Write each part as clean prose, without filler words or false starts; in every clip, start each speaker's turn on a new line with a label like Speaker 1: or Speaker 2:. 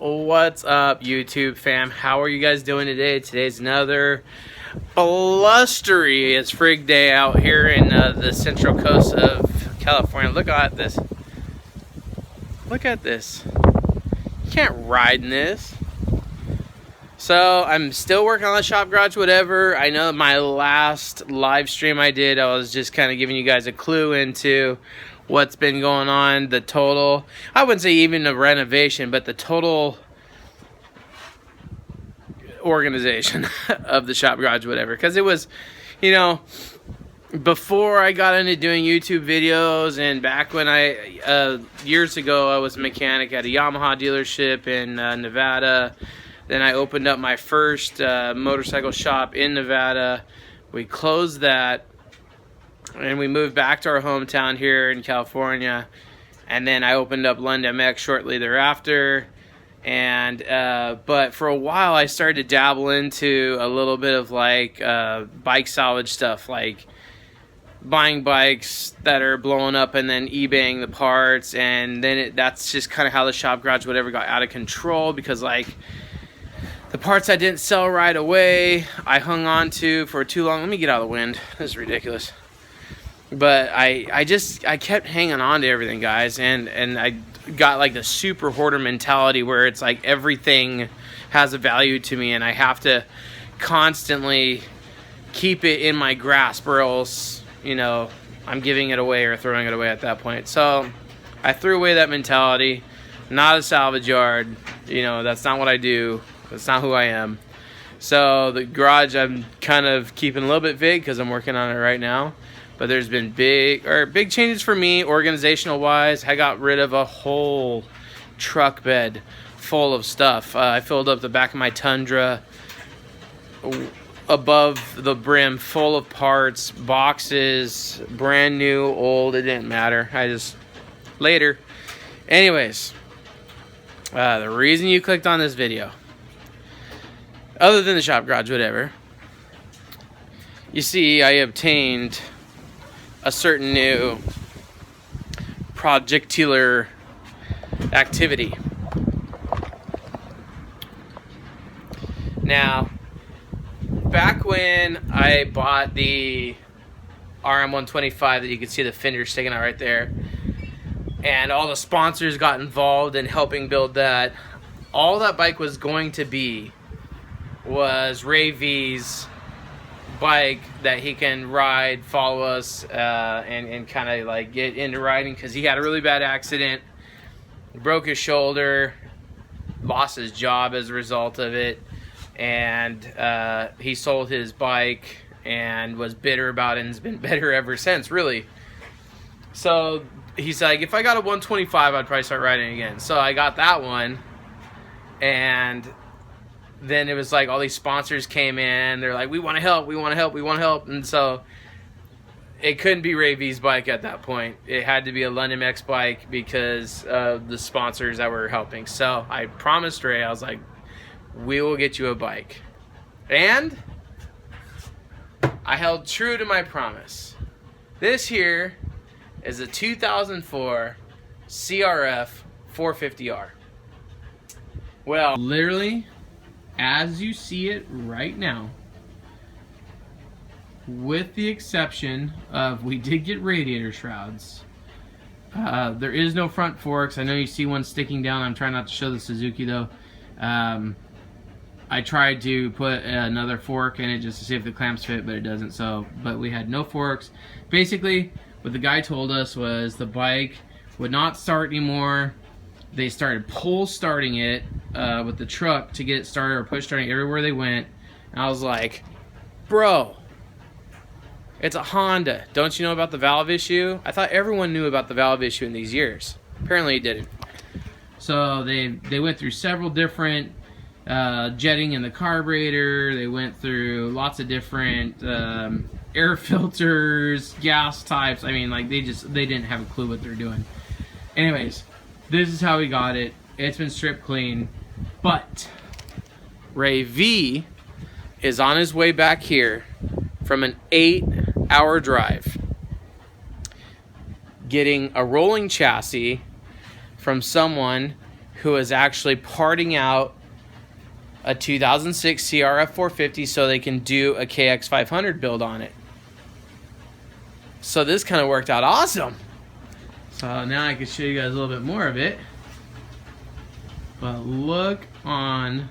Speaker 1: What's up, YouTube fam? How are you guys doing today? Today's another blustery as frig day out here in the central coast of California. Look at this. Look at this. You can't ride in this. So I'm still working on the shop garage, whatever. I know my last live stream I did, I was just kind of giving you guys a clue into what's been going on, the total, I wouldn't say even the renovation, but the total organization of the shop garage, whatever. Because it was, you know, before I got into doing YouTube videos, and back when years ago, I was a mechanic at a Yamaha dealership in Nevada. Then I opened up my first motorcycle shop in Nevada. We closed that, and we moved back to our hometown here in California. And then I opened up Lund MX shortly thereafter. And but for a while, I started to dabble into a little bit of like bike salvage stuff, like buying bikes that are blowing up and then eBaying the parts. And then that's just kind of how the shop garage whatever got out of control, because like the parts I didn't sell right away, I hung on to for too long. Let me get out of the wind. This is ridiculous. But I kept hanging on to everything, guys, and I got like the super hoarder mentality where it's like everything has a value to me, and I have to constantly keep it in my grasp, or else, you know, I'm giving it away or throwing it away at that point. So I threw away that mentality. Not a salvage yard, you know, that's not what I do. That's not who I am. So the garage I'm kind of keeping a little bit vague because I'm working on it right now. But there's been big changes for me organizational wise. I got rid of a whole truck bed full of stuff. I filled up the back of my Tundra above the brim full of parts, boxes, brand new, old, it didn't matter. Later. Anyways, the reason you clicked on this video, other than the shop garage, whatever, you see I obtained a certain new projectular activity. Now, back when I bought the RM125 that you can see the fender sticking out right there, and all the sponsors got involved in helping build that, all that bike was going to be was Ray Vee's bike that he can ride, follow us, and kind of like get into riding, because he had a really bad accident, broke his shoulder, lost his job as a result of it, and he sold his bike and was bitter about it, and has been bitter ever since, really. So he's like, if I got a 125, I'd probably start riding again. So I got that one, and then it was like all these sponsors came in. They're like, we want to help, we want to help, we want to help. And so it couldn't be Ray Vee's bike at that point. It had to be a Lund MX bike because of the sponsors that were helping. So I promised Ray, I was like, we will get you a bike. And I held true to my promise. This here is a 2004 Crf450r. Well, literally, as you see it right now, with the exception of we did get radiator shrouds, there is no front forks. I know you see one sticking down. I'm trying not to show the Suzuki though. I tried to put another fork in it just to see if the clamps fit, but it doesn't. So, but we had no forks. Basically, what the guy told us was the bike would not start anymore. They started pull starting it with the truck to get it started, or push starting everywhere they went. And I was like, bro, it's a Honda. Don't you know about the valve issue? I thought everyone knew about the valve issue in these years. Apparently it didn't. So they went through several different jetting in the carburetor. They went through lots of different air filters, gas types. I mean, like they didn't have a clue what they're doing. Anyways, this is how we got it. It's been stripped clean, but Ray Vee is on his way back here from an 8-hour drive, getting a rolling chassis from someone who is actually parting out a 2006 Crf450 so they can do a KX500 build on it. So this kind of worked out awesome. So now I can show you guys a little bit more of it. But look on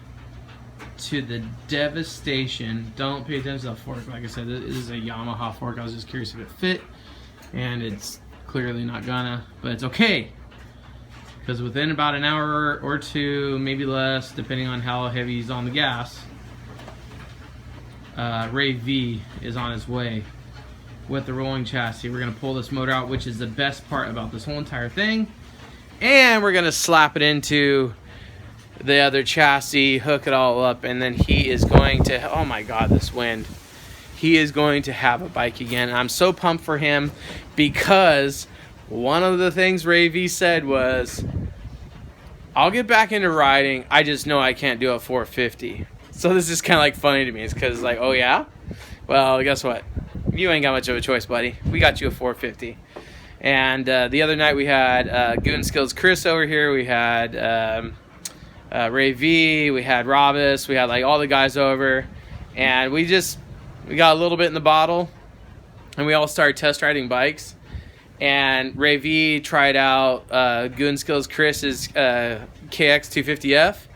Speaker 1: to the devastation. Don't pay attention to the fork. Like I said, this is a Yamaha fork. I was just curious if it fit, and it's clearly not gonna, but it's okay. Because within about an hour or two, maybe less, depending on how heavy he's on the gas, Ray Vee is on his way with the rolling chassis. We're gonna pull this motor out, which is the best part about this whole entire thing. And we're gonna slap it into the other chassis, hook it all up, and then he is going to, oh my God, this wind. He is going to have a bike again. And I'm so pumped for him because one of the things Ray Vee said was, I'll get back into riding, I just know I can't do a 450. So this is kind of like funny to me. It's because like, oh yeah? Well, guess what? You ain't got much of a choice, buddy. We got you a 450. And the other night we had Goon Skills Chris over here. We had Ray Vee, we had Robus, we had like all the guys over. And we got a little bit in the bottle. And we all started test riding bikes. And Ray Vee tried out Goon Skills Chris's KX250F.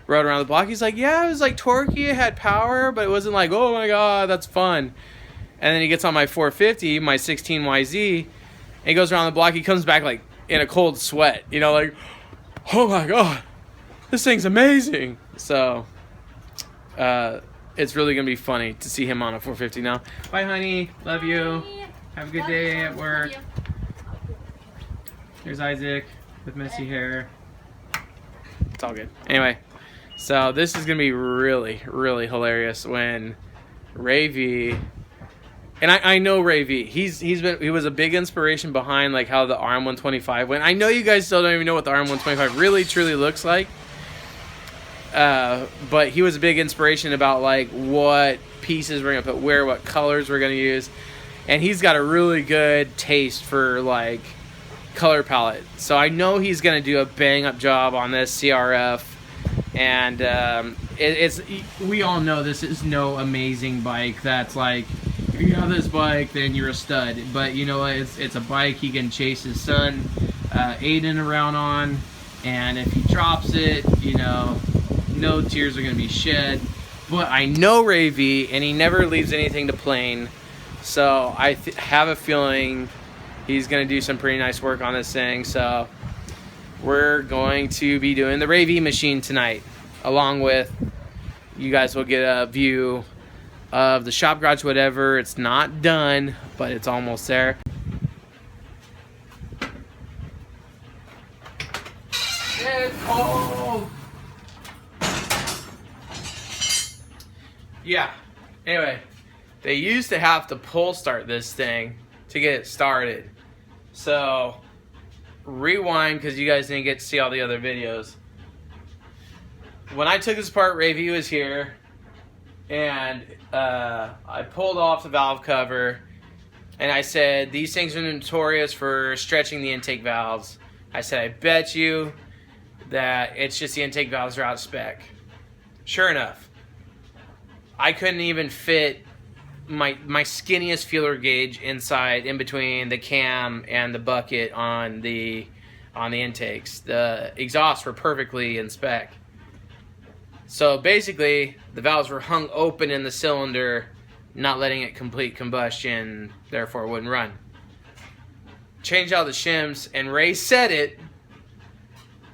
Speaker 1: Rode around the block. He's like, yeah, it was like torquey, it had power, but it wasn't like, oh my God, that's fun. And then he gets on my 450, my 16YZ, and he goes around the block. He comes back like in a cold sweat, you know, like, oh my God, this thing's amazing. So it's really gonna be funny to see him on a 450 now. Bye, honey. Love you. Have a good day at work. There's Isaac with messy hair. It's all good. Anyway, so this is gonna be really, really hilarious when Ray Vee. And I know Ray Vee. He was a big inspiration behind like how the RM125 went. I know you guys still don't even know what the RM125 really truly looks like. But he was a big inspiration about like what pieces we're gonna put where, what colors we're gonna use. And he's got a really good taste for like color palette. So I know he's gonna do a bang up job on this CRF. And we all know this is no amazing bike that's like, if you have this bike, then you're a stud. But you know what? It's a bike he can chase his son, Aiden, around on. And if he drops it, you know, no tears are going to be shed. But I know Ray Vee, and he never leaves anything to plane. So I have a feeling he's going to do some pretty nice work on this thing. So we're going to be doing the Ray Vee machine tonight. Along with, you guys will get a view of the shop garage, whatever. It's not done, but it's almost there. It's cold. Yeah. Anyway, they used to have to pull start this thing to get it started. So, rewind because you guys didn't get to see all the other videos. When I took this apart, Ray Vee was here. And I pulled off the valve cover, and I said, these things are notorious for stretching the intake valves. I said, I bet you that it's just the intake valves are out of spec. Sure enough, I couldn't even fit my skinniest feeler gauge inside, in between the cam and the bucket on the intakes. The exhausts were perfectly in spec. So basically, the valves were hung open in the cylinder, not letting it complete combustion, therefore it wouldn't run. Changed out the shims, and Ray said it.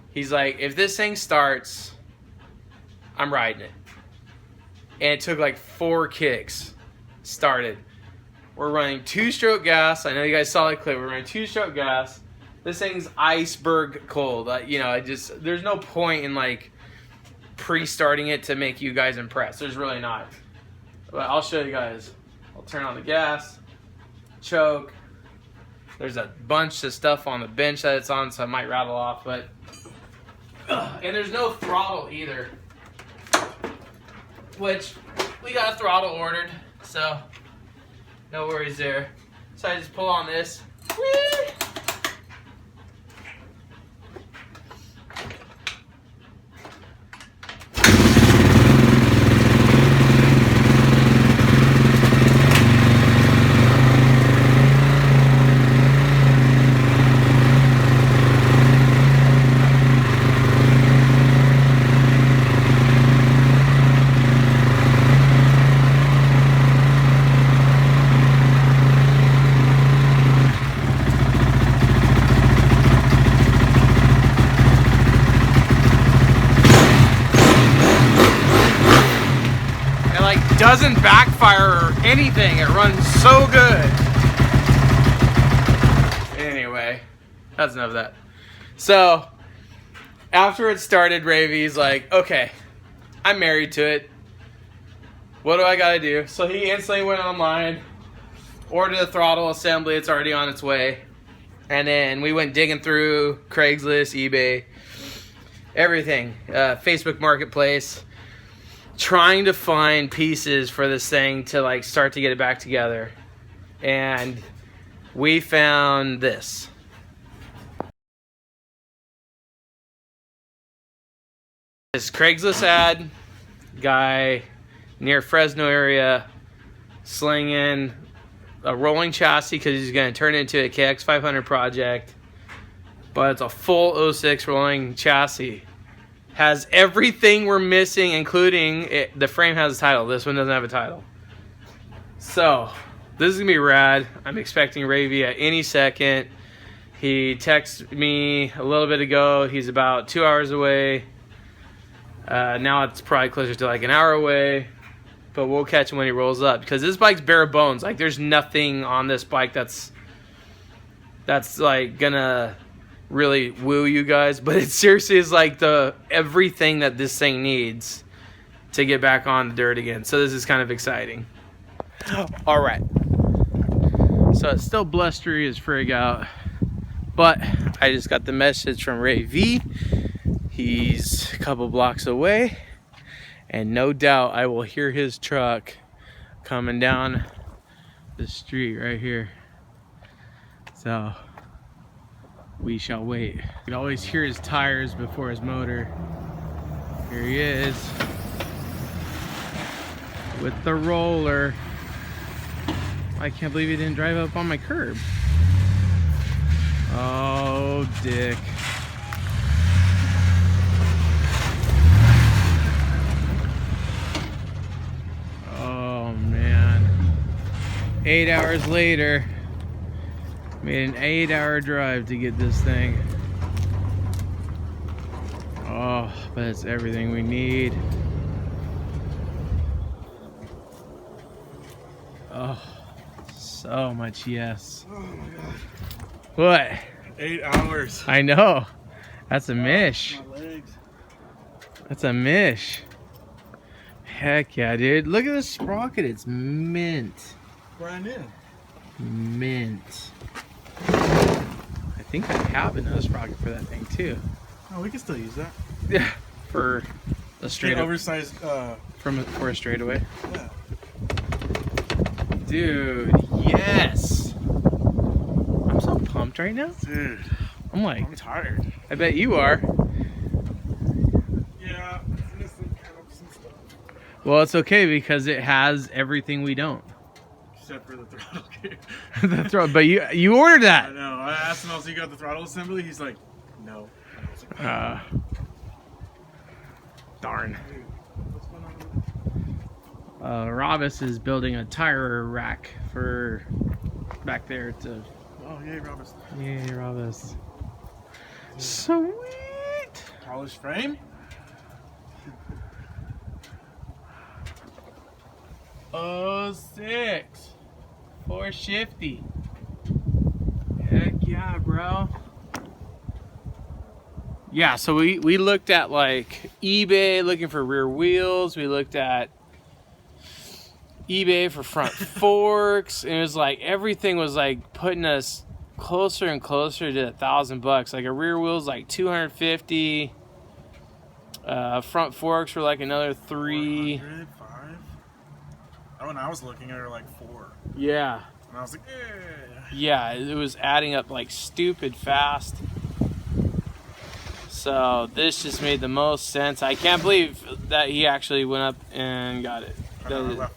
Speaker 1: He's like, if this thing starts, I'm riding it. And it took like 4 kicks. Started. We're running 2-stroke gas. I know you guys saw the clip. We're running 2-stroke gas. This thing's iceberg cold. You know, there's no point in like pre-starting it to make you guys impressed. There's really not. But I'll show you guys. I'll turn on the gas, choke. There's a bunch of stuff on the bench that it's on, so it might rattle off. But and there's no throttle either, which we got a throttle ordered, so no worries there. So I just pull on this. doesn't backfire or anything. It runs so good. Anyway, that's enough of that. So, after it started, Ray Vee's like, okay, I'm married to it. What do I gotta do? So he instantly went online, ordered the throttle assembly. It's already on its way. And then we went digging through Craigslist, eBay, everything, Facebook Marketplace, trying to find pieces for this thing to like start to get it back together. And we found this. This Craigslist ad, guy near Fresno area slinging a rolling chassis because he's going to turn it into a KX500 project, but it's a full 06 rolling chassis. Has everything we're missing, including it, the frame has a title. This one doesn't have a title. So this is gonna be rad. I'm expecting Ray Vee at any second. He texted me a little bit ago. He's about 2 hours away. Now it's probably closer to like an hour away, but we'll catch him when he rolls up because this bike's bare bones. Like there's nothing on this bike that's like gonna really woo you guys, but it seriously is like everything that this thing needs to get back on the dirt again. So this is kind of exciting. All right. So it's still blustery as frig out, but I just got the message from Ray Vee. He's a couple blocks away, and no doubt I will hear his truck coming down the street right here. So we shall wait. You can always hear his tires before his motor. Here he is with the roller. I can't believe he didn't drive up on my curb. Oh, dick. Oh, man. 8 hours later. Made an 8-hour drive to get this thing. Oh, but it's everything we need. Oh, so much yes.
Speaker 2: Oh my god.
Speaker 1: What?
Speaker 2: 8 hours.
Speaker 1: I know. That's a mish.
Speaker 2: My legs.
Speaker 1: That's a mish. Heck yeah, dude. Look at this sprocket. It's mint.
Speaker 2: Brand new.
Speaker 1: Mint. I think I have another sprocket for that thing too.
Speaker 2: Oh, we can still use that.
Speaker 1: Yeah, for a straight
Speaker 2: oversized.
Speaker 1: For a straightaway.
Speaker 2: Yeah.
Speaker 1: Dude, yes. I'm so pumped right now.
Speaker 2: Dude,
Speaker 1: I'm
Speaker 2: tired.
Speaker 1: I bet you are.
Speaker 2: Yeah, missing kind of some stuff.
Speaker 1: Well, it's okay because it has everything we don't.
Speaker 2: Except for the throttle gear.
Speaker 1: The throttle, but you ordered that.
Speaker 2: I know. I asked him, "Also, you got the throttle assembly?" He's like, "No." I was like,
Speaker 1: Darn.
Speaker 2: Dude, what's going on with it?
Speaker 1: Robus is building a tire rack for back there to.
Speaker 2: Oh, yay, Robert.
Speaker 1: Yay, Robus. Sweet.
Speaker 2: Polished frame?
Speaker 1: Oh, 06 450. Heck yeah, bro. Yeah, so we looked at like eBay looking for rear wheels. We looked at eBay for front forks. And it was like everything was like putting us closer and closer to $1,000. Like a rear wheel's like 250. Front forks were like another 3.
Speaker 2: 400, 5? Oh, when I was looking at her like 4.
Speaker 1: Yeah.
Speaker 2: And I was like, eh.
Speaker 1: Yeah, it was adding up like stupid fast. So this just made the most sense. I can't believe that he actually went up and got it.
Speaker 2: Left work.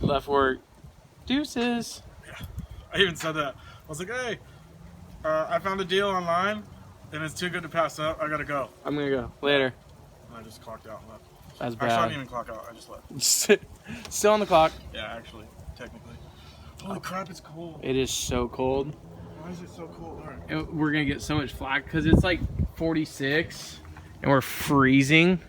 Speaker 1: Left work. Deuces.
Speaker 2: Yeah. I even said that. I was like, hey, I found a deal online and it's too good to pass up. I gotta go.
Speaker 1: I'm gonna go later.
Speaker 2: And I just clocked out and left.
Speaker 1: That's
Speaker 2: Actually, I didn't
Speaker 1: bad.
Speaker 2: even clock out. I just left.
Speaker 1: Still on the clock.
Speaker 2: Yeah, actually, technically. Holy crap, it's cold.
Speaker 1: It is so cold.
Speaker 2: Why is it so cold? All right.
Speaker 1: And we're gonna get so much flack because it's like 46 and we're freezing.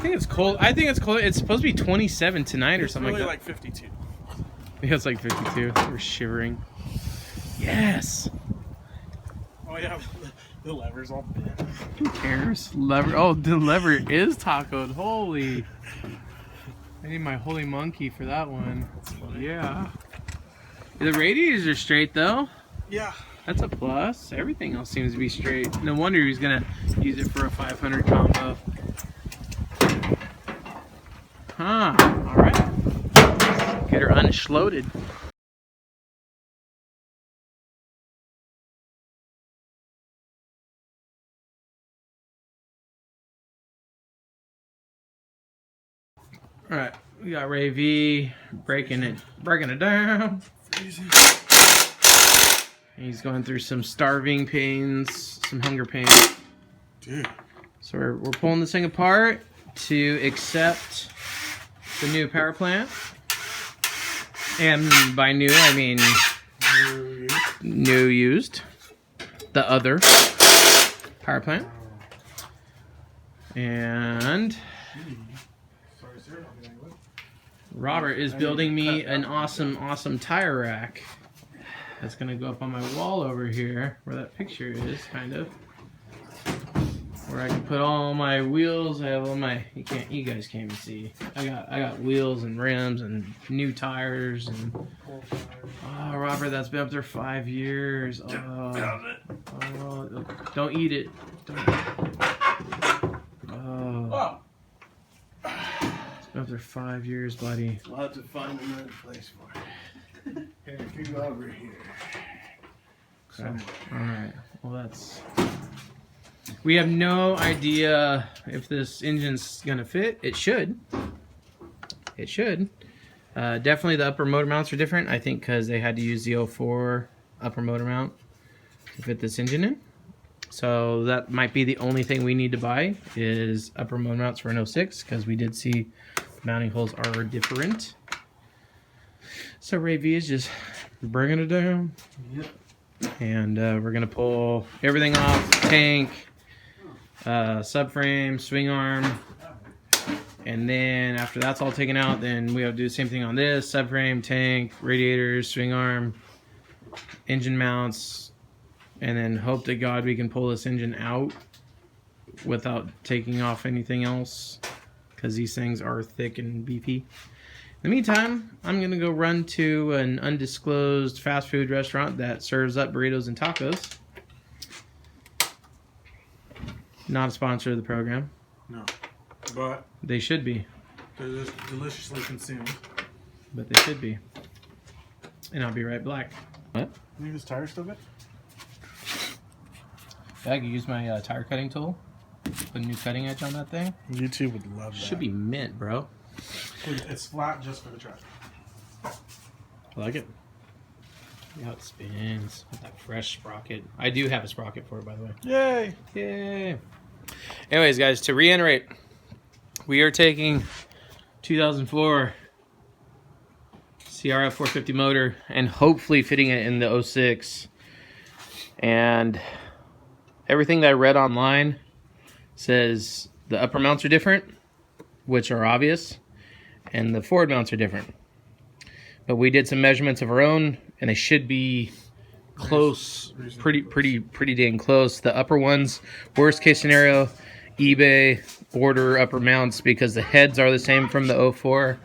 Speaker 1: think it's cold. I think it's cold. It's supposed to be 27 tonight or something
Speaker 2: really
Speaker 1: like that.
Speaker 2: like 52.
Speaker 1: Yeah, it's like 52. We're shivering. Yes.
Speaker 2: Oh yeah, the lever's all bent.
Speaker 1: Who cares? Lever. Oh, the lever is tacoed. Holy. I need my holy monkey for that one. Yeah. The radiators are straight though.
Speaker 2: Yeah.
Speaker 1: That's a plus. Everything else seems to be straight. No wonder he was gonna use it for a 500 combo. Huh. All right. Get her unschloated. All right. We got Ray Vee breaking it down.
Speaker 2: Freezing.
Speaker 1: He's going through some starving pains, some hunger pains.
Speaker 2: Dude.
Speaker 1: So we're pulling this thing apart to accept the new power plant. And by new, I mean new used. The other power plant. And Robert is building me an awesome tire rack. That's gonna go up on my wall over here, where that picture is, kind of. Where I can put all my wheels. I have all my. You guys can't even see. I got wheels and rims and new tires and. Oh, Robert, that's been up there 5 years. Oh, don't eat it. Oh. It's been up there 5 years, buddy.
Speaker 3: We'll have to find another place for it. Here, if you go over here.
Speaker 1: Okay. Alright. Well, that's... We have no idea if this engine's gonna fit. It should. It should. Definitely the upper motor mounts are different. I think because they had to use the 04 upper motor mount to fit this engine in. So that might be the only thing we need to buy is upper motor mounts for an 06 because we did see mounting holes are different. So Ray Vee is just bringing it down.
Speaker 3: Yep.
Speaker 1: And we're going to pull everything off, tank, subframe, swing arm. And then after that's all taken out, then we have to do the same thing on this, subframe, tank, radiators, swing arm, engine mounts, and then hope to God we can pull this engine out without taking off anything else because these things are thick and beefy. In the meantime, I'm going to go run to an undisclosed fast food restaurant that serves up burritos and tacos. Not a sponsor of the program.
Speaker 2: No. But
Speaker 1: They should be.
Speaker 2: they're just deliciously consumed.
Speaker 1: But they should be. And I'll be right back. What?
Speaker 2: You think this tire still good?
Speaker 1: I could use my tire cutting tool. Put a new cutting edge on that thing.
Speaker 2: YouTube would love that.
Speaker 1: Should be mint, bro.
Speaker 2: It's flat just for the track.
Speaker 1: I like it. See how it spins with that fresh sprocket. I do have a sprocket for it, by the way.
Speaker 2: Yay!
Speaker 1: Yay! Anyways, guys, to reiterate, we are taking 2004 Crf450 motor and hopefully fitting it in the 06. And everything that I read online says the upper mounts are different, which are obvious, and the forward mounts are different. But we did some measurements of our own, and they should be close, pretty dang close. The upper ones, worst case scenario, eBay order upper mounts because the heads are the same from the 04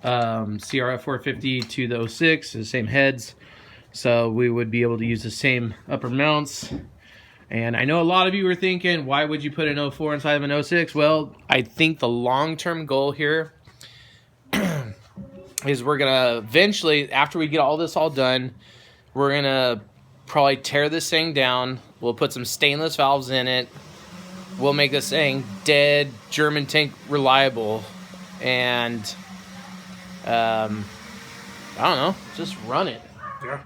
Speaker 1: Crf450 to the 06, the same heads. So we would be able to use the same upper mounts. And I know a lot of you were thinking, why would you put an 04 inside of an 06? Well, I think the long-term goal here is we're going to eventually, after we get all this all done, we're going to probably tear this thing down. We'll put some stainless valves in it. We'll make this thing dead German tank reliable. And, I don't know, just run it.
Speaker 2: Yeah.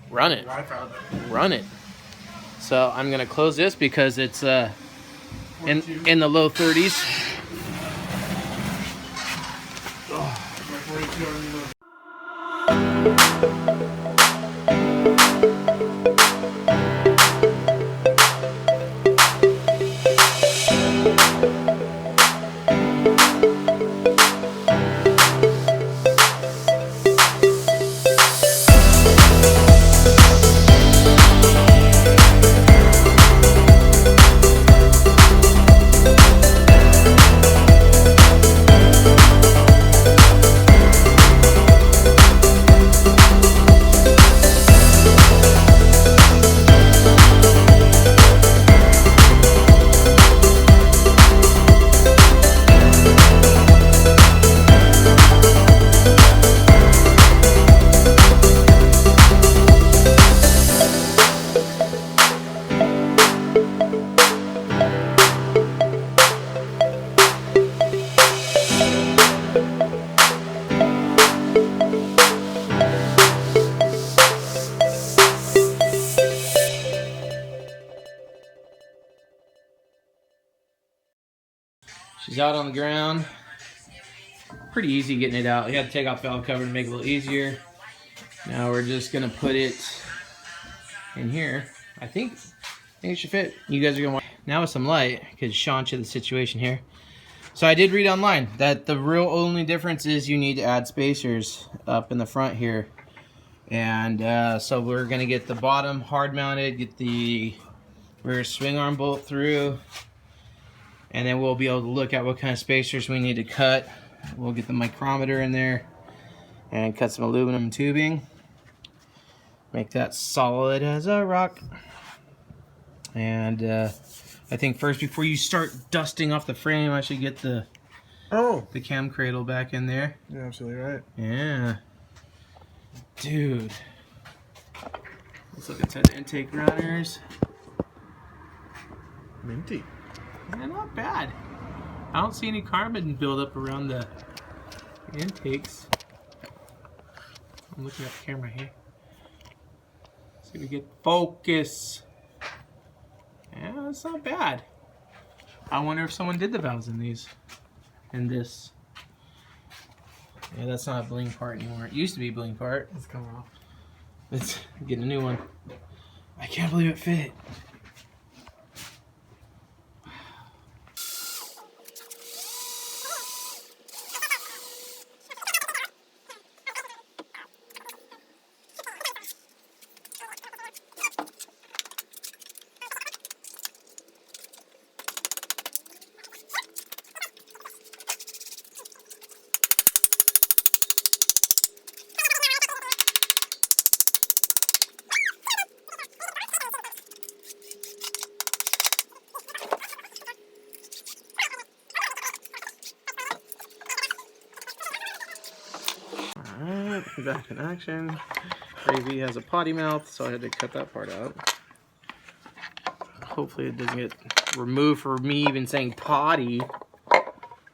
Speaker 1: Run it.
Speaker 2: I found it.
Speaker 1: Run it. So I'm gonna close this because it's in the low 30s. She's out on the ground. Pretty easy getting it out. You have to take off the valve cover to make it a little easier. Now we're just gonna put it in here. I think it should fit. You guys are gonna watch. Now with some light, because Sean showed the situation here. So I did read online that the real only difference is you need to add spacers up in the front here. And so we're gonna get the bottom hard mounted, get the rear swing arm bolt through, and then we'll be able to look at what kind of spacers we need to cut. We'll get the micrometer in there and cut some aluminum tubing. Make that solid as a rock. And I think first, before you start dusting off the frame, I should get the cam cradle back in there.
Speaker 2: You're absolutely right.
Speaker 1: Yeah. Dude. Let's look inside the intake runners.
Speaker 2: Minty.
Speaker 1: Yeah, not bad. I don't see any carbon buildup around the intakes. I'm looking at the camera here. See if we get focus. Yeah, that's not bad. I wonder if someone did the valves in these. In this. Yeah, that's not a bling part anymore. It used to be a bling part.
Speaker 2: It's coming off.
Speaker 1: Let's get a new one. I can't believe it fit. Alright, back in action. Ray Vee has a potty mouth, so I had to cut that part out. Hopefully it doesn't get removed for me even saying potty. I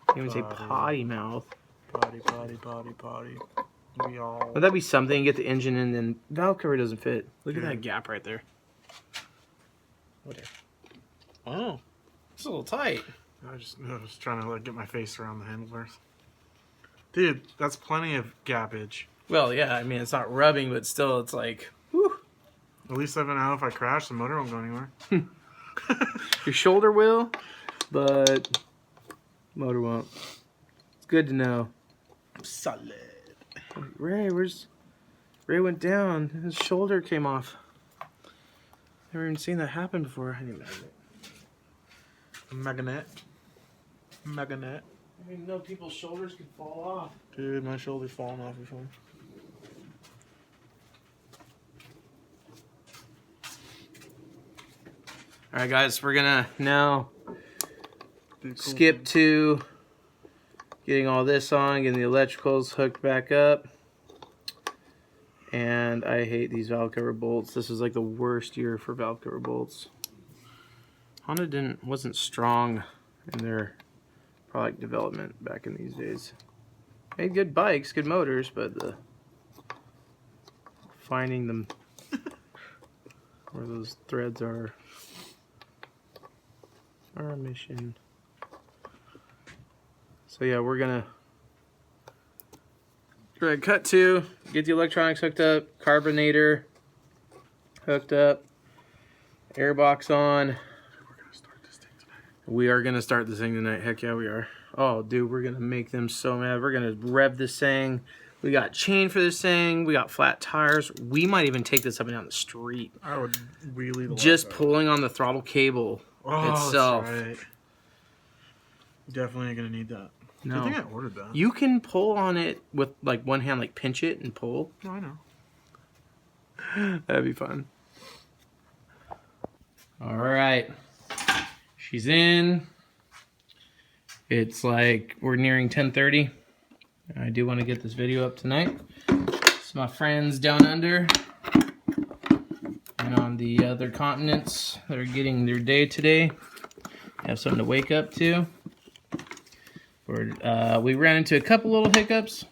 Speaker 1: can't even say potty mouth.
Speaker 2: Potty, potty, potty, potty. We all...
Speaker 1: Would that be something? Get the engine in and valve cover doesn't fit. Look at that gap right there. Whatever. Oh, it's a little tight.
Speaker 2: I was trying to like get my face around the handlebars. Dude, that's plenty of gappage.
Speaker 1: Well, yeah, I mean, it's not rubbing, but still, it's like, whew.
Speaker 2: At least I know if I crash, the motor won't go anywhere.
Speaker 1: Your shoulder will, but motor won't. It's good to know.
Speaker 2: Solid.
Speaker 1: Ray, Ray went down. His shoulder came off. Never even seen that happen before. I need a magnet. Magnet. I didn't know people's shoulders could fall off.
Speaker 2: Dude, my shoulder's falling off before.
Speaker 1: Alright guys, we're gonna now skip to getting all this on, getting the electricals hooked back up. And I hate these valve cover bolts. This is like the worst year for valve cover bolts. Honda wasn't strong in their product development back in these days. Made good bikes, good motors, but finding them where those threads are our mission. So yeah, we're gonna cut to get the electronics hooked up, carbonator hooked up, airbox on. We are gonna start this thing tonight. Heck yeah, we are. Oh, dude, we're gonna make them so mad. We're gonna rev this thing. We got chain for this thing. We got flat tires. We might even take this up and down the street.
Speaker 2: I would wheelie the
Speaker 1: just pulling on the throttle cable itself.
Speaker 2: That's right. Definitely gonna need that.
Speaker 1: No.
Speaker 2: I think I ordered that.
Speaker 1: You can pull on it with like one hand, like pinch it and pull.
Speaker 2: Oh, I know.
Speaker 1: That'd be fun. All right. She's in. It's like we're nearing 10:30. I do want to get this video up tonight. It's my friends down under and on the other continents that are getting their day today. Have something to wake up to. We ran into a couple little hiccups.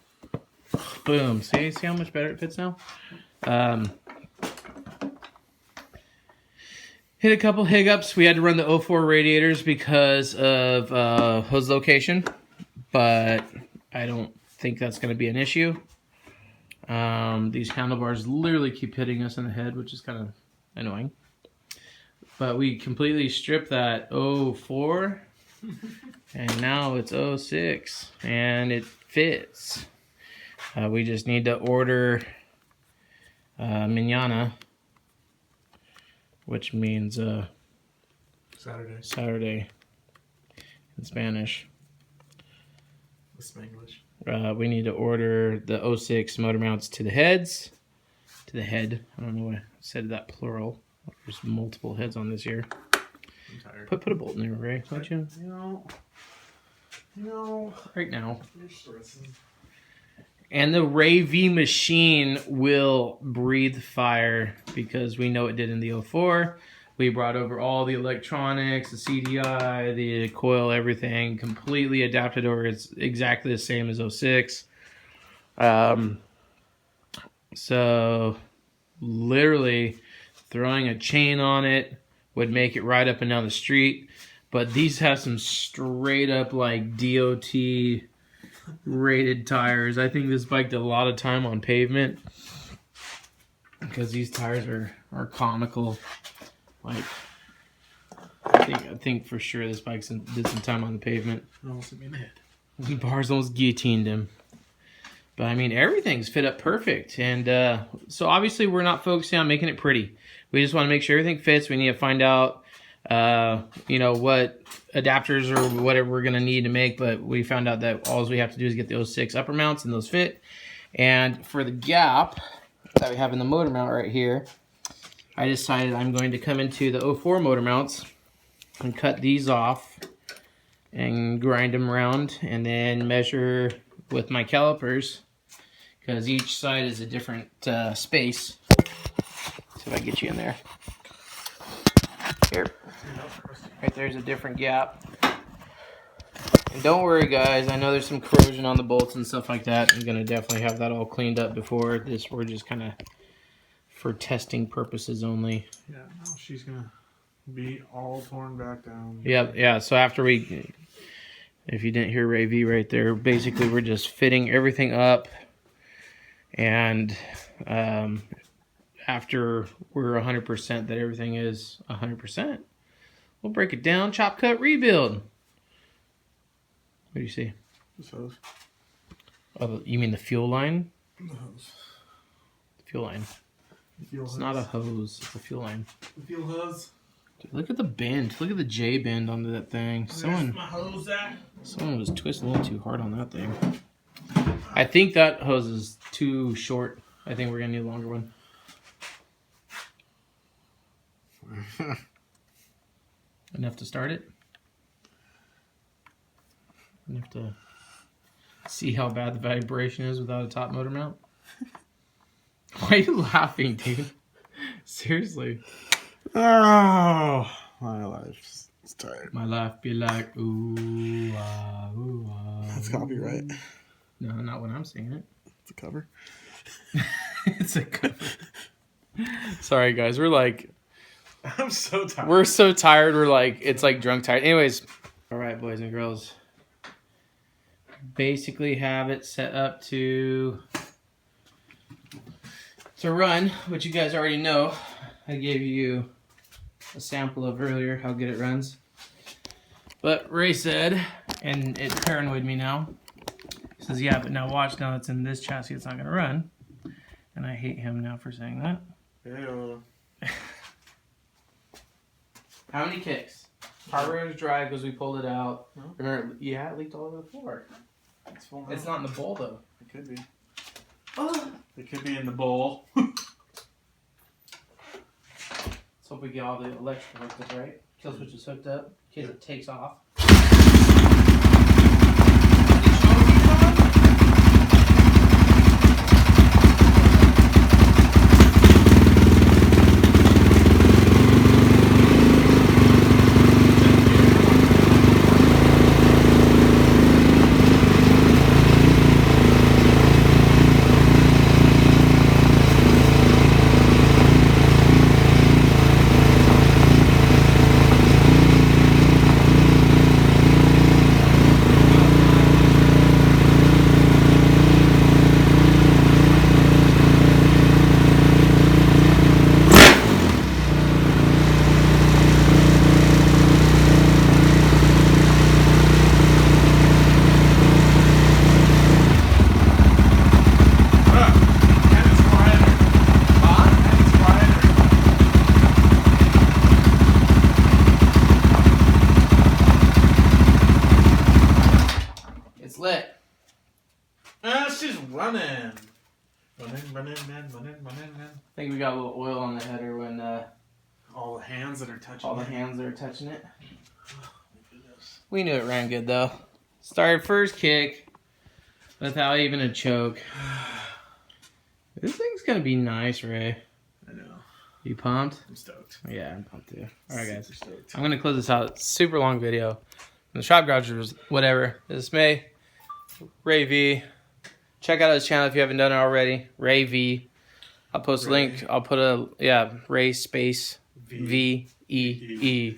Speaker 1: Boom. See how much better it fits now? Hit a couple hiccups. We had to run the 04 radiators because of hose location, but I don't think that's going to be an issue. These handlebars literally keep hitting us in the head, which is kind of annoying. But we completely stripped that 04, and now it's 06, and it fits. We just need to order mañana, which means Saturday in Spanish.
Speaker 2: Spanglish.
Speaker 1: We need to order the 06 motor mounts to the heads. To the head. I don't know why I said that plural. There's multiple heads on this here.
Speaker 2: I'm tired.
Speaker 1: Put a bolt in there, Ray. Don't you?
Speaker 2: No.
Speaker 1: Right now.
Speaker 2: You're stressing.
Speaker 1: And the Ray Vee machine will breathe fire because we know it did in the 04. We brought over all the electronics, the CDI, the coil, everything, completely adapted over. It's exactly the same as 06. So literally throwing a chain on it would make it right up and down the street. But these have some straight up like DOT rated tires. I think this bike did a lot of time on pavement because these tires are comical. Like, I think for sure this bike did some time on the pavement.
Speaker 2: Almost hit me in the head.
Speaker 1: The bars almost guillotined him. But I mean, everything's fit up perfect. And so obviously we're not focusing on making it pretty. We just want to make sure everything fits. We need to find out, you know, what adapters or whatever we're going to need to make. But we found out that all we have to do is get the 06 upper mounts and those fit. And for the gap that we have in the motor mount right here, I decided I'm going to come into the 04 motor mounts and cut these off and grind them around and then measure with my calipers because each side is a different space. See if I can get you in there. Here. Right there's a different gap. And don't worry guys, I know there's some corrosion on the bolts and stuff like that. I'm going to definitely have that all cleaned up before this. We're just kind of for testing purposes only.
Speaker 2: Yeah, no, she's gonna be all torn back down.
Speaker 1: Yep, yeah. So after we, if you didn't hear Ray Vee right there, basically we're just fitting everything up, and after we're 100% that everything is 100%, we'll break it down, chop, cut, rebuild. What do you see?
Speaker 2: This hose.
Speaker 1: Oh, you mean the fuel line?
Speaker 2: The hose.
Speaker 1: The fuel line. It's not a hose, it's a fuel line.
Speaker 2: The fuel hose.
Speaker 1: Dude, look at the bend. Look at the J bend onto that thing.
Speaker 2: Where's my hose at?
Speaker 1: Someone was twisting a little too hard on that thing. I think that hose is too short. I think we're gonna need a longer one. Enough to start it? Enough to see how bad the vibration is without a top motor mount? Why are you laughing, dude? Seriously.
Speaker 2: Oh, my life's tired.
Speaker 1: My life be like, ooh, ah, ooh, ah.
Speaker 2: That's copyright.
Speaker 1: No, not when I'm singing it.
Speaker 2: It's a cover.
Speaker 1: It's a cover. Sorry, guys. We're like...
Speaker 2: I'm so tired.
Speaker 1: We're so tired. We're like... It's like drunk tired. Anyways. All right, boys and girls. Basically have it set up to run, which you guys already know. I gave you a sample of earlier how good it runs. But Ray said, and it paranoid me now, he says, yeah, but now watch, now it's in this chassis, it's not going to run. And I hate him now for saying that.
Speaker 2: Yeah.
Speaker 1: How many kicks? Carburetor's dry because we pulled it out.
Speaker 2: No.
Speaker 1: Remember, yeah, it leaked all over the floor.
Speaker 2: It's full.
Speaker 1: It's not in the bowl, though.
Speaker 2: It could be.
Speaker 1: Oh.
Speaker 2: It could be in the bowl.
Speaker 1: Let's hope we get all the electrical hooked up, right? Kill switch is hooked up in case it takes off. split.
Speaker 2: She's running. Running.
Speaker 1: I think we got a little oil on the header when
Speaker 2: All the hands that are touching
Speaker 1: all the
Speaker 2: it.
Speaker 1: hands are touching it.
Speaker 2: Oh, my goodness.
Speaker 1: We knew it ran good though. Started first kick without even a choke. This thing's gonna be nice, Ray.
Speaker 2: I know.
Speaker 1: You pumped?
Speaker 2: I'm stoked.
Speaker 1: Yeah, I'm pumped too. Alright guys.
Speaker 2: Super stoked.
Speaker 1: I'm gonna close this out. Super long video. The shop garage was whatever. This is May. Ray Vee. Check out his channel if you haven't done it already. Ray Vee. I'll post a link. I'll put Ray space V-E-E.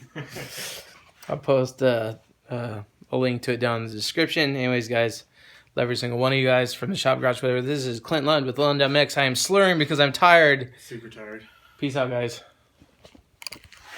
Speaker 1: I'll post a link to it down in the description. Anyways, guys, love every single one of you guys from the shop garage. Whatever. This is Clint Lund with Lund MX. I am slurring because I'm tired.
Speaker 2: Super tired.
Speaker 1: Peace out, guys.